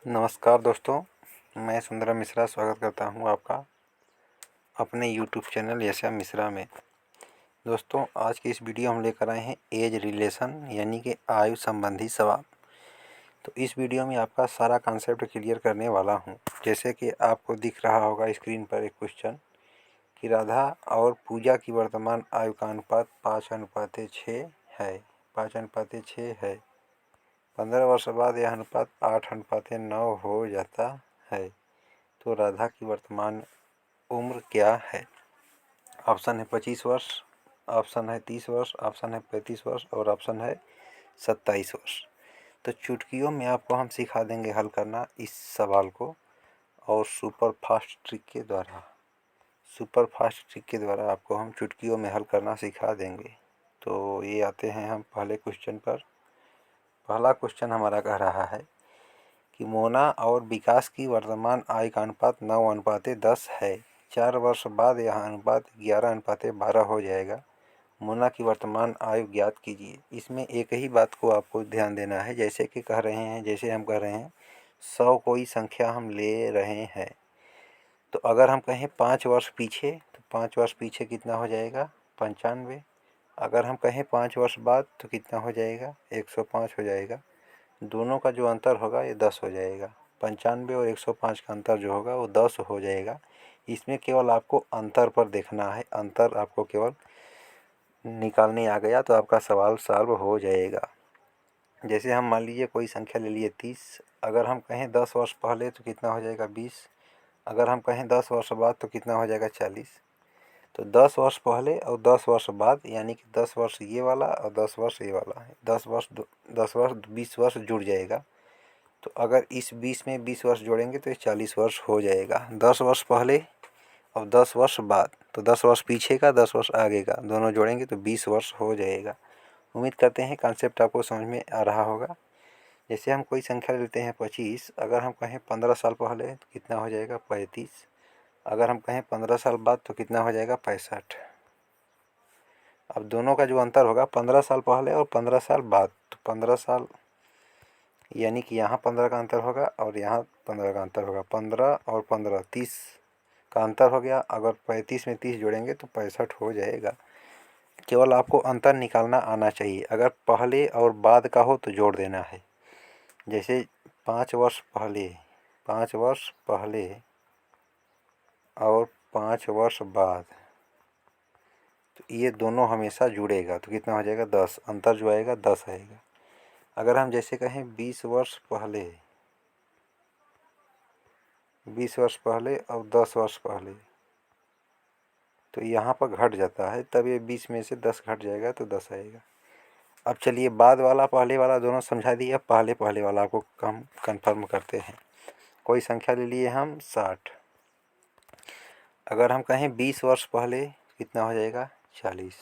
नमस्कार दोस्तों, मैं सुंदरम मिश्रा स्वागत करता हूं आपका अपने YouTube चैनल यशा मिश्रा में। दोस्तों, आज की इस वीडियो हम लेकर आए हैं एज रिलेशन यानी कि आयु संबंधी सवाल। तो इस वीडियो में आपका सारा कॉन्सेप्ट क्लियर करने वाला हूं। जैसे कि आपको दिख रहा होगा स्क्रीन पर एक क्वेश्चन कि राधा और पूजा की वर्तमान आयु का अनुपात 5:6 है। 5:6 है। 15 वर्ष बाद यह अनुपात 8:9 हो जाता है। तो राधा की वर्तमान उम्र क्या है? ऑप्शन है 25 वर्ष, ऑप्शन है 30 वर्ष, ऑप्शन है 35 वर्ष और ऑप्शन है 27 वर्ष। तो चुटकियों में आपको हम सिखा देंगे हल करना इस सवाल को, और सुपर फास्ट ट्रिक के द्वारा आपको हम चुटकियों में हल करना सिखा देंगे। तो ये आते हैं हम पहले क्वेश्चन पर। पहला क्वेश्चन हमारा कह रहा है कि मोना और विकास की वर्तमान आय का अनुपात 9:10 है। 4 वर्ष बाद यह अनुपात 11:12 हो जाएगा। मोना की वर्तमान आयु ज्ञात कीजिए। इसमें एक ही बात को आपको ध्यान देना है, जैसे कि कह रहे हैं, जैसे हम कह रहे हैं 100 कोई संख्या हम ले रहे हैं। तो अगर हम कहें 5 वर्ष पीछे, तो 5 वर्ष पीछे कितना हो जाएगा? 95। अगर हम कहें 5 वर्ष बाद तो कितना हो जाएगा? 105 हो जाएगा। दोनों का जो अंतर होगा ये 10 हो जाएगा। 95 और 105 का अंतर जो होगा वो 10 हो जाएगा। इसमें केवल आपको अंतर पर देखना है, अंतर आपको केवल निकालने आ गया तो आपका सवाल सॉल्व हो जाएगा। जैसे हम मान लीजिए कोई संख्या ले लिए 30। अगर हम कहें 10 वर्ष पहले तो कितना हो जाएगा? 20। अगर हम कहें 10 वर्ष बाद तो कितना हो जाएगा? 40। तो 10 वर्ष पहले और 10 वर्ष बाद, यानी कि 10 वर्ष ये वाला और 10 वर्ष ये वाला है। 10 वर्ष 20 वर्ष जुड़ जाएगा। तो अगर इस 20 में 20 वर्ष जोड़ेंगे तो ये 40 वर्ष हो जाएगा। 10 वर्ष पहले और 10 वर्ष बाद, तो 10 वर्ष पीछे का 10 वर्ष आगे का दोनों जोड़ेंगे तो 20 वर्ष हो जाएगा। उम्मीद करते हैं कॉन्सेप्ट आपको समझ में आ रहा होगा। जैसे हम कोई संख्या लेते हैं 25। अगर हम कहें 15 साल पहले तो कितना हो जाएगा? 35। अगर हम कहें 15 साल बाद तो कितना हो जाएगा? 65। अब दोनों का जो अंतर होगा 15 साल पहले और 15 साल बाद, तो 15 साल यानी कि यहाँ 15 का अंतर होगा और यहाँ 15 का अंतर होगा। 15 और 15 30 का अंतर हो गया। अगर 35 में 30 जोड़ेंगे तो 65 हो जाएगा। केवल आपको अंतर निकालना आना चाहिए। अगर पहले और बाद का हो तो जोड़ देना है। जैसे 5 वर्ष पहले, 5 वर्ष पहले और 5 वर्ष बाद, तो ये दोनों हमेशा जुड़ेगा तो कितना हो जाएगा? 10। अंतर जो आएगा 10 आएगा। अगर हम जैसे कहें 20 वर्ष पहले, 20 वर्ष पहले और 10 वर्ष पहले, तो यहाँ पर घट जाता है, तब ये 20 में से 10 घट जाएगा तो 10 आएगा। अब चलिए बाद वाला पहले वाला दोनों समझा दिए। अब पहले वाला को हम कंफर्म करते हैं। कोई संख्या ले लिए हम 60। अगर हम कहें 20 वर्ष पहले कितना हो जाएगा? 40।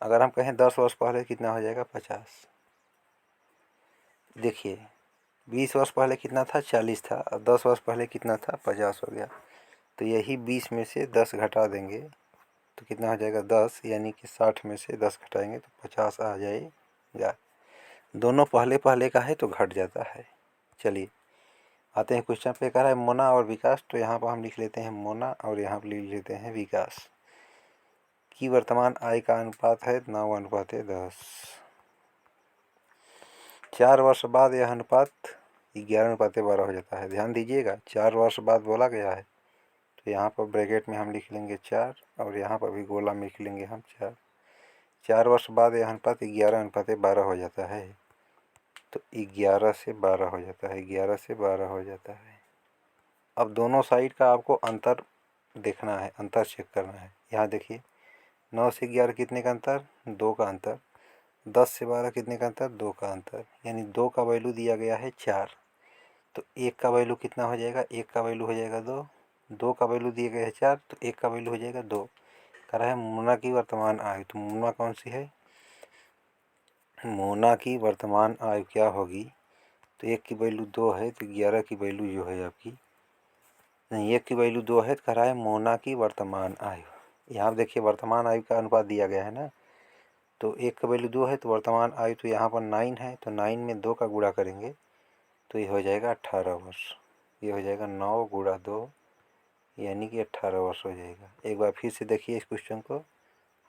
अगर हम कहें 10 वर्ष पहले कितना हो जाएगा? 50। देखिए 20 वर्ष पहले कितना था? 40 था। और 10 वर्ष पहले कितना था? 50 हो गया। तो यही 20 में से 10 घटा देंगे तो कितना हो जाएगा? 10। यानी कि 60 में से 10 घटाएंगे तो 50 आ जाएगा। दोनों पहले पहले का है तो घट जाता है। चलिए आते हैं क्वेश्चन पे। कह रहा है मोना और विकास, तो यहाँ पर हम लिख लेते हैं मोना और यहाँ पर लिख लेते हैं विकास की वर्तमान आय का अनुपात है 9:10। 4 वर्ष बाद यह अनुपात 11:12 हो जाता है। ध्यान दीजिएगा 4 वर्ष बाद बोला गया है, तो यहाँ पर ब्रैकेट में हम लिख लेंगे 4 और यहाँ पर भी गोला में लिख लेंगे हम 4। 4 वर्ष बाद यह अनुपात 11:12 हो जाता है। तो 11 से 12 हो जाता है, 11 से 12 हो जाता है। अब दोनों साइड का आपको अंतर देखना है, अंतर चेक करना है। यहाँ देखिए 9 से 11 कितने का अंतर? 2 का अंतर। 10 से 12 कितने का अंतर? 2 का अंतर। यानी 2 का वैल्यू दिया गया है 4। तो 1 का वैल्यू कितना हो जाएगा? 1 का वैल्यू हो जाएगा 2। 2 का वैल्यू दिया गया है 4, तो 1 का वैल्यू हो जाएगा 2। कह रहा है मोना की वर्तमान आयु, तो मोना कौन सी है? मोना की वर्तमान आयु क्या होगी? तो 1 की वैल्यू 2 है तो 11 की वैल्यू जो है आपकी, नहीं 1 की वैल्यू 2 है तो कह रहा है मोना की वर्तमान आयु। यहाँ देखिए वर्तमान आयु का अनुपात दिया गया है ना, तो 1 का वैल्यू 2 है तो वर्तमान आयु तो यहाँ पर 9 है, तो 9 में 2 का गुणा करेंगे तो ये हो जाएगा 18 वर्ष। ये हो जाएगा 9 गुणा 2 यानी कि 18 वर्ष हो जाएगा। एक बार फिर से देखिए इस क्वेश्चन को।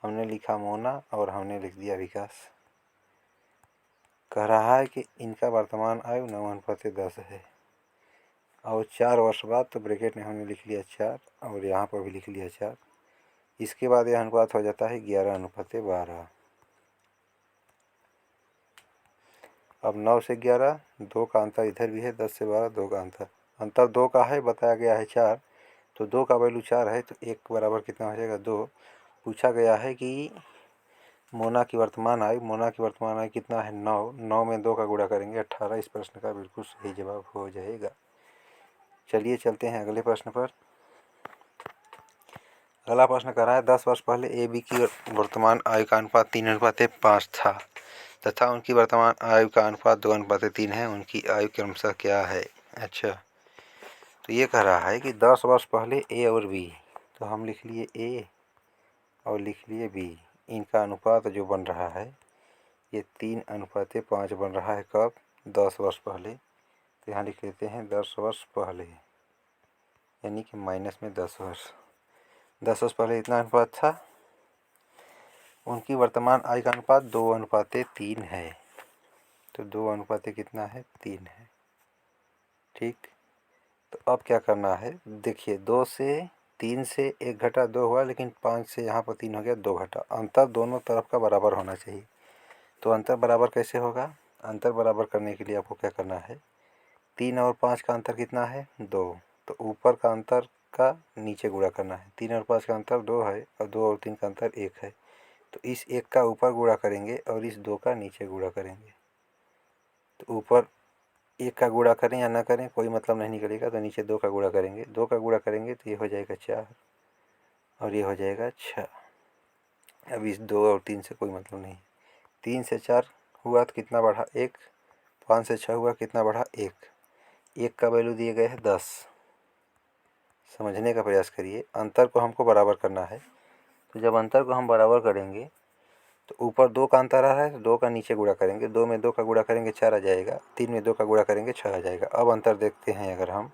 हमने लिखा मोना और हमने लिख दिया विकास। कह रहा है कि इनका वर्तमान आयु 9:10 है और 4 वर्ष बाद, तो ब्रैकेट में हमने लिख लिया 4 और यहाँ पर भी लिख लिया 4। इसके बाद यह अनुपात हो जाता है 11:12। अब 9 से 11, 2 का अंतर इधर भी है, 10 से 12 2 का अंतर 2 का है, बताया गया है 4, तो 2 का वैल्यू 4 है, तो 1 बराबर कितना हो जाएगा 2। पूछा गया है कि मोना की वर्तमान आयु कितना है 9। 9 में 2 का गुणा करेंगे 18। इस प्रश्न का बिल्कुल सही जवाब हो जाएगा। चलिए चलते हैं अगले प्रश्न पर। अगला प्रश्न कर रहा है 10 वर्ष पहले ए बी की वर्तमान आयु का अनुपात 3:5 था तथा उनकी वर्तमान आयु का अनुपात 2:3 है। उनकी आयु क्रमशः क्या है? अच्छा, तो ये कह रहा है कि 10 वर्ष पहले ए और बी, तो हम लिख लिए ए और लिख लिए बी। इनका अनुपात जो बन रहा है ये 3:5 बन रहा है। कब? 10 वर्ष पहले। तो यहाँ लिख लेते हैं 10 वर्ष पहले, यानी कि माइनस में 10 वर्ष। 10 वर्ष पहले इतना अनुपात था। उनकी वर्तमान आयु का अनुपात 2:3 है। तो 2 कितना है 3 है। ठीक, तो अब क्या करना है, देखिए 2 से 3 से 1 घटा 2 हुआ, लेकिन 5 से यहाँ पर 3 हो गया 2 घटा। अंतर दोनों तरफ का बराबर होना चाहिए। तो अंतर बराबर कैसे होगा? अंतर बराबर करने के लिए आपको क्या करना है, 3 और 5 का अंतर कितना है 2, तो ऊपर का अंतर का नीचे गुणा करना है। 3 और 5 का अंतर 2 है और 2 और 3 का अंतर 1 है। तो इस 1 का ऊपर गुणा करेंगे और इस 2 का नीचे गुणा करेंगे। तो ऊपर 1 का गुणा करें या ना करें कोई मतलब नहीं निकलेगा, तो नीचे 2 का गुणा करेंगे। 2 का गुणा करेंगे तो ये हो जाएगा 4 और ये हो जाएगा 6। अब इस 2 और 3 से कोई मतलब नहीं। 3 से 4 हुआ तो कितना बढ़ा 1, 5 से 6 हुआ कितना बढ़ा 1। 1 का वैल्यू दिए गए है 10। समझने का प्रयास करिए, अंतर को हमको बराबर करना है। तो जब अंतर को हम बराबर करेंगे तो ऊपर 2 का अंतर आ रहा है, तो 2 का नीचे गुणा करेंगे। 2 में 2 का गुणा करेंगे 4 आ जाएगा। 3 में 2 का गुणा करेंगे 6 आ जाएगा। अब अंतर देखते हैं अगर हम,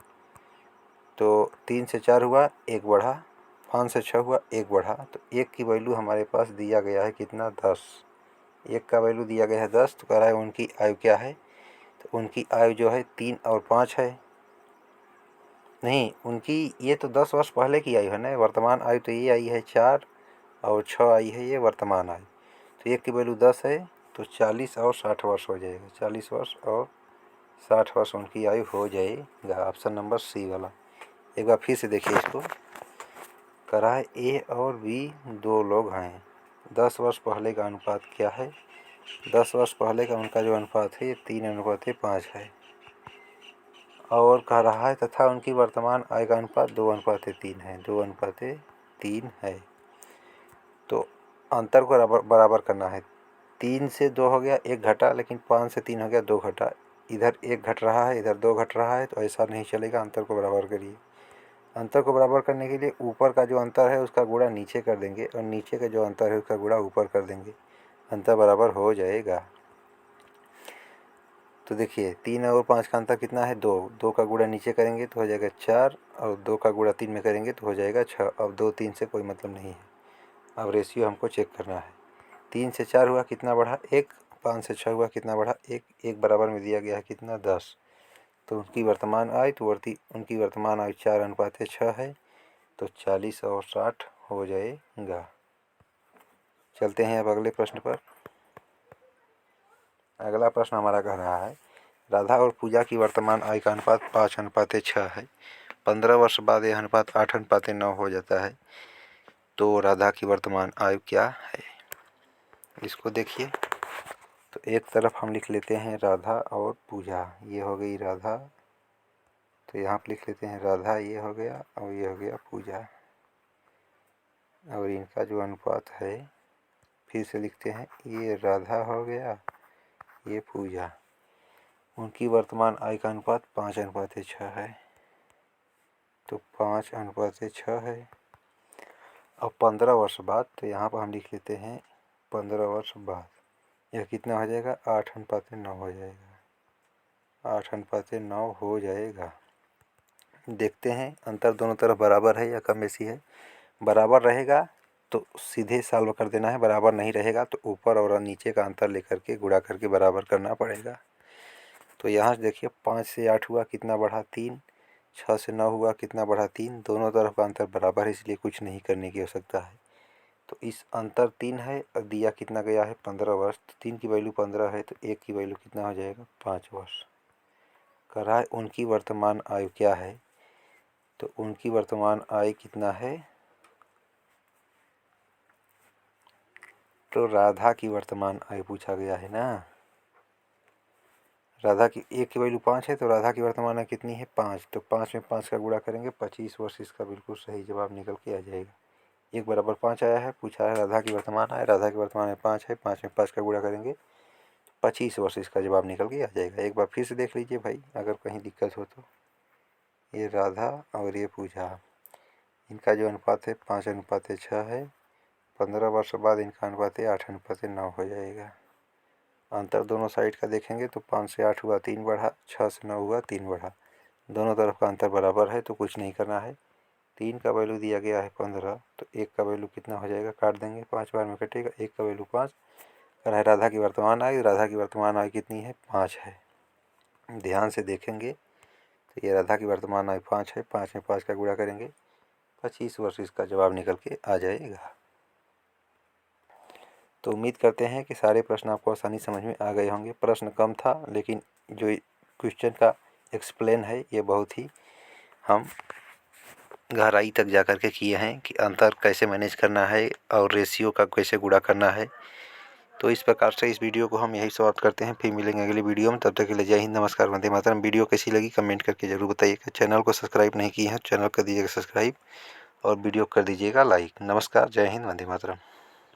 तो 3 से 4 हुआ 1 बढ़ा, 5 से 6 हुआ 1 बढ़ा, तो 1 की वैल्यू हमारे पास दिया गया है कितना 10। 1 का वैल्यू दिया गया है 10। तो कह रहा है उनकी आयु क्या है, तो उनकी आयु जो है 3 और 5 है। नहीं, उनकी ये तो 10 वर्ष पहले की आयु है ना। वर्तमान आयु तो ये आई है 4 और 6 आई है ये वर्तमान आयु। तो 1 की वैल्यू 10 है, तो 40 और 60 वर्ष हो जाएगा। 40 वर्ष और 60 वर्ष उनकी आयु हो जाएगा। ऑप्शन नंबर सी वाला। एक बार फिर से देखिए इसको। करा है ए और बी 2 लोग हैं। 10 वर्ष पहले का अनुपात क्या है? 10 वर्ष पहले का उनका जो अनुपात है ये 3:5 है। और कह रहा है तथा उनकी वर्तमान आय का अनुपात 2:3 है। 2:3 है। तो अंतर को बराबर करना है। 3 से 2 हो गया 1 घटा, लेकिन 5 से 3 हो गया 2 घटा। इधर 1 घट रहा है, इधर 2 घट रहा है, तो ऐसा नहीं चलेगा। अंतर को बराबर करिए। अंतर को बराबर करने के लिए ऊपर का जो अंतर है उसका गुणा नीचे कर देंगे और नीचे का जो अंतर है उसका गुणा ऊपर कर देंगे। अंतर बराबर हो जाएगा। तो देखिए 3 और 5 का अंतर कितना है 2। 2 का गुणा नीचे करेंगे तो हो जाएगा 4 और 2 का गुणा 3 में करेंगे तो हो जाएगा 6। अब 2 3 से कोई मतलब नहीं है। अब रेशियो हमको चेक करना है। 3 से 4 हुआ कितना बढ़ा 1, 5 से 6 हुआ कितना बढ़ा 1। 1 बराबर में दिया गया है कितना 10। तो उनकी वर्तमान आयु उनकी वर्तमान आयु 4:6 है। तो 40 और 60 हो जाएगा। चलते हैं अब अगले प्रश्न पर। अगला प्रश्न हमारा कह रहा है राधा और पूजा की वर्तमान आयु का अनुपात 5:6 है। 15 वर्ष बाद यह अनुपात 8:9 हो जाता है। तो राधा की वर्तमान आयु क्या है? इसको देखिए। तो एक तरफ हम लिख लेते हैं राधा और पूजा। ये हो गई राधा, तो यहाँ पर लिख लेते हैं राधा, ये हो गया और ये हो गया पूजा। और इनका जो अनुपात है फिर से लिखते हैं, ये राधा हो गया, ये पूजा। उनकी वर्तमान आय का अनुपात 5:6 है। तो 5:6 है। अब 15 वर्ष बाद, तो यहाँ पर हम लिख लेते हैं 15 वर्ष बाद। यह कितना हो जाएगा 8:9 हो जाएगा। 8:9 हो जाएगा। देखते हैं अंतर दोनों तरफ बराबर है या कम बेसी है। बराबर रहेगा तो सीधे सॉल्व कर देना है, बराबर नहीं रहेगा तो ऊपर और नीचे का अंतर लेकर के गुणा करके बराबर करना पड़ेगा। तो यहाँ से देखिए 5 से 8 हुआ कितना बढ़ा 3, 6 से 9 हुआ कितना बढ़ा 3, दोनों तरफ का अंतर बराबर है इसलिए कुछ नहीं करने की आवश्यकता है। तो इस अंतर 3 है और दिया कितना गया है 15 वर्ष। तो 3 की वैल्यू 15 है तो 1 की वैल्यू कितना हो जाएगा 5 वर्ष। कह रहा है उनकी वर्तमान आयु क्या है, तो उनकी वर्तमान आयु कितना है, तो राधा की वर्तमान आयु पूछा गया है ना। राधा की 1 की वैल्यू 5 है तो राधा की वर्तमान आयु कितनी है 5। तो 5 में 5 का गुणा करेंगे 25 वर्ष, इसका बिल्कुल सही जवाब निकल के आ जाएगा। 1 बराबर 5 आया है, पूछा है राधा की वर्तमान आयु, राधा की वर्तमान आयु 5 है, 5 में 5 का गुणा करेंगे 25 वर्ष, इसका जवाब निकल के आ जाएगा। एक बार फिर से देख लीजिए भाई, अगर कहीं दिक्कत हो तो। ये राधा और ये पूजा, इनका जो अनुपात है 5:6 है। 15 वर्ष बाद इनका अनुपात है 8:9 हो जाएगा। अंतर दोनों साइड का देखेंगे तो 5 से 8 हुआ 3 बढ़ा, 6 से 9 हुआ 3 बढ़ा, दोनों तरफ का अंतर बराबर है तो कुछ नहीं करना है। 3 का वैल्यू दिया गया है 15, तो 1 का वैल्यू कितना हो जाएगा, काट देंगे 5 बार में कटेगा, 1 का वैल्यू 5। कर है राधा की वर्तमान आयु, राधा की वर्तमान आयु कितनी है 5 है। ध्यान से देखेंगे तो ये राधा की वर्तमान आयु 5 है, 5 में 5 का गुणा करेंगे 25 वर्ष, इसका जवाब निकल के आ जाएगा। तो उम्मीद करते हैं कि सारे प्रश्न आपको आसानी समझ में आ गए होंगे। प्रश्न कम था लेकिन जो क्वेश्चन का एक्सप्लेन है ये बहुत ही हम गहराई तक जा कर के किए हैं कि अंतर कैसे मैनेज करना है और रेशियो का कैसे गुणा करना है। तो इस प्रकार से इस वीडियो को हम यही समाप्त करते हैं, फिर मिलेंगे अगली वीडियो में। तब तक के लिए जय हिंद, नमस्कार, वंदे मातरम। वीडियो कैसी लगी कमेंट करके ज़रूर बताइएगा। चैनल को सब्सक्राइब नहीं किए हैं, चैनल कर दीजिएगा सब्सक्राइब और वीडियो कर दीजिएगा लाइक। नमस्कार, जय हिंद, वंदे मातरम।